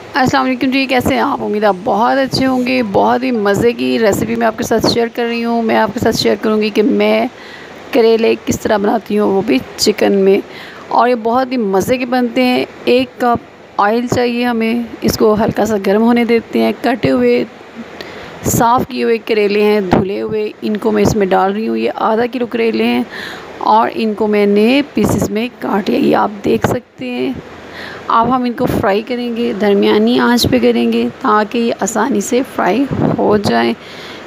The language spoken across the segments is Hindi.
अस्सलाम वालेकुम जी, कैसे हैं आप? उम्मीद आप बहुत अच्छे होंगे। बहुत ही मज़े की रेसिपी मैं आपके साथ शेयर कर रही हूँ। मैं आपके साथ शेयर करूँगी कि मैं करेले किस तरह बनाती हूँ, वो भी चिकन में। और ये बहुत ही मज़े के बनते हैं। 1 कप ऑयल चाहिए हमें, इसको हल्का सा गर्म होने देते हैं। कटे हुए साफ़ किए हुए करेले हैं, धुले हुए, इनको मैं इसमें डाल रही हूँ। ये आधा किलो करेले हैं और इनको मैंने पीसेस में काट लिया, ये आप देख सकते हैं। अब हम इनको फ्राई करेंगे, दरमियानी आंच पे करेंगे ताकि ये आसानी से फ्राई हो जाएं।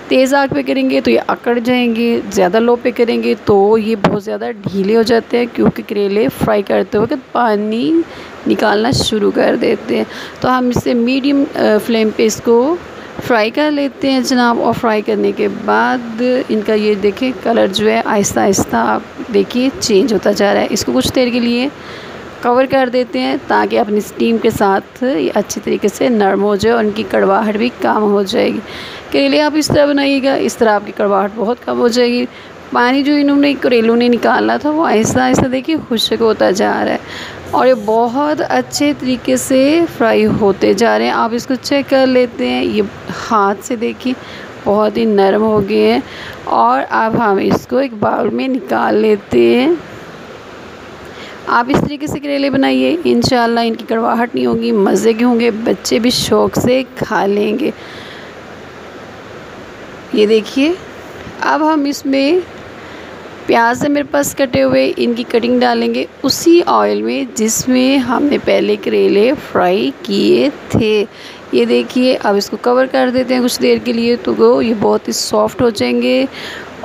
तेज़ आग पे करेंगे तो ये अकड़ जाएंगे, ज़्यादा लो पे करेंगे तो ये बहुत ज़्यादा ढीले हो जाते हैं, क्योंकि करेले फ्राई करते वक्त पानी निकालना शुरू कर देते हैं। तो हम इसे मीडियम फ्लेम पे इसको फ्राई कर लेते हैं जनाब। और फ्राई करने के बाद इनका ये देखिए कलर जो है आहिस्ता आहिस्ता आप देखिए चेंज होता जा रहा है। इसको कुछ देर के लिए कवर कर देते हैं ताकि अपनी स्टीम के साथ ये अच्छी तरीके से नरम हो जाए और उनकी कड़वाहट भी कम हो जाएगी। करेले आप इस तरह बनाइएगा, इस तरह आपकी कड़वाहट बहुत कम हो जाएगी। पानी जो इन्होंने करेलों ने निकाला था वो आहिस्ता आहिस्ता देखिए खुश्क होता जा रहा है और ये बहुत अच्छे तरीके से फ्राई होते जा रहे हैं। आप इसको चेक कर लेते हैं, ये हाथ से देखिए बहुत ही नरम हो गए हैं। और अब हम इसको एक बाउल में निकाल लेते हैं। आप इस तरीके से करेले बनाइए, इंशाल्लाह इनकी कड़वाहट नहीं होगी, मज़े के होंगे, बच्चे भी शौक़ से खा लेंगे। ये देखिए अब हम इसमें प्याज है मेरे पास कटे हुए, इनकी कटिंग डालेंगे उसी ऑयल में जिसमें हमने पहले करेले फ्राई किए थे। ये देखिए अब इसको कवर कर देते हैं कुछ देर के लिए, तो वो ये बहुत ही सॉफ्ट हो जाएंगे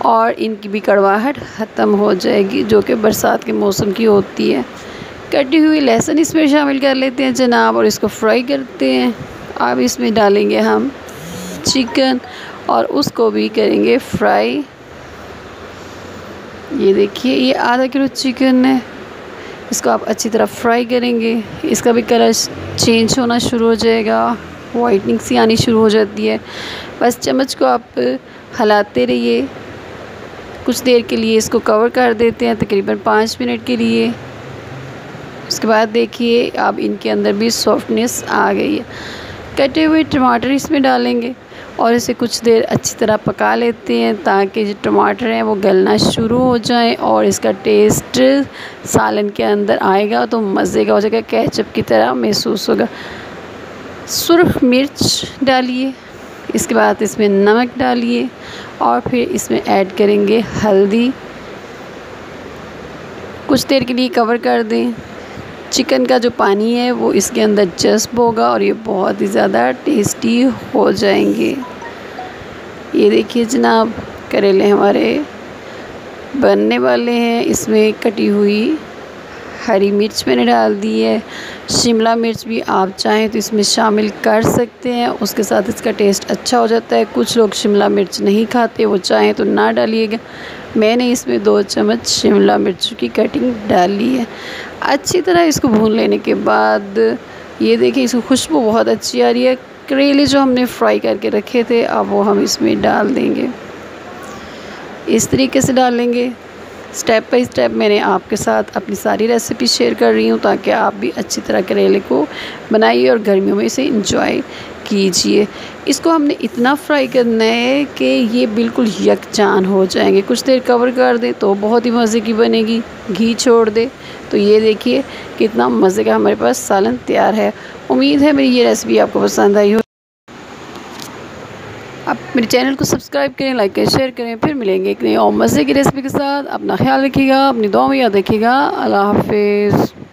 और इनकी भी कड़वाहट ख़त्म हो जाएगी, जो कि बरसात के मौसम की होती है। कटी हुई लहसुन इसमें शामिल कर लेते हैं जनाब और इसको फ्राई करते हैं। अब इसमें डालेंगे हम चिकन और उसको भी करेंगे फ्राई। ये देखिए ये आधा किलो चिकन है, इसको आप अच्छी तरह फ्राई करेंगे। इसका भी कलर चेंज होना शुरू हो जाएगा, वाइटनिंग सी आनी शुरू हो जाती है। बस चम्मच को आप हिलाते रहिए। कुछ देर के लिए इसको कवर कर देते हैं, तकरीबन 5 मिनट के लिए। उसके बाद देखिए अब इनके अंदर भी सॉफ्टनेस आ गई है। कटे हुए टमाटर इसमें डालेंगे और इसे कुछ देर अच्छी तरह पका लेते हैं ताकि जो टमाटर हैं वो गलना शुरू हो जाए और इसका टेस्ट सालन के अंदर आएगा तो मज़े का हो जाएगा, केचप की तरह महसूस होगा। सुर्ख मिर्च डालिए, इसके बाद इसमें नमक डालिए और फिर इसमें ऐड करेंगे हल्दी। कुछ देर के लिए कवर कर दें। चिकन का जो पानी है वो इसके अंदर जज़्ब होगा और ये बहुत ही ज़्यादा टेस्टी हो जाएंगे। ये देखिए जनाब करेले हमारे बनने वाले हैं। इसमें कटी हुई हरी मिर्च मैंने डाल दी है, शिमला मिर्च भी आप चाहें तो इसमें शामिल कर सकते हैं, उसके साथ इसका टेस्ट अच्छा हो जाता है। कुछ लोग शिमला मिर्च नहीं खाते, वो चाहें तो ना डालिएगा। मैंने इसमें 2 चम्मच शिमला मिर्च की कटिंग डाली है। अच्छी तरह इसको भून लेने के बाद ये देखिए इसकी खुशबू बहुत अच्छी आ रही है। करेले जो हमने फ्राई करके रखे थे अब वो हम इसमें डाल देंगे। इस तरीके से डालेंगे, स्टेप बाय स्टेप मैंने आपके साथ अपनी सारी रेसिपी शेयर कर रही हूँ ताकि आप भी अच्छी तरह करेले को बनाइए और गर्मियों में इसे इंजॉय कीजिए। इसको हमने इतना फ्राई करना है कि ये बिल्कुल यकजान हो जाएंगे। कुछ देर कवर कर दें तो बहुत ही मज़े की बनेगी। घी छोड़ दे तो ये देखिए कितना मज़े का हमारे पास सालन तैयार है। उम्मीद है मेरी ये रेसिपी आपको पसंद आई हो। आप मेरे चैनल को सब्सक्राइब करें, लाइक करें, शेयर करें। फिर मिलेंगे एक नई और मज़े की रेसिपी के साथ। अपना ख्याल रखिएगा, अपनी दुआ में याद रखिएगा। अल्लाह हाफिज़।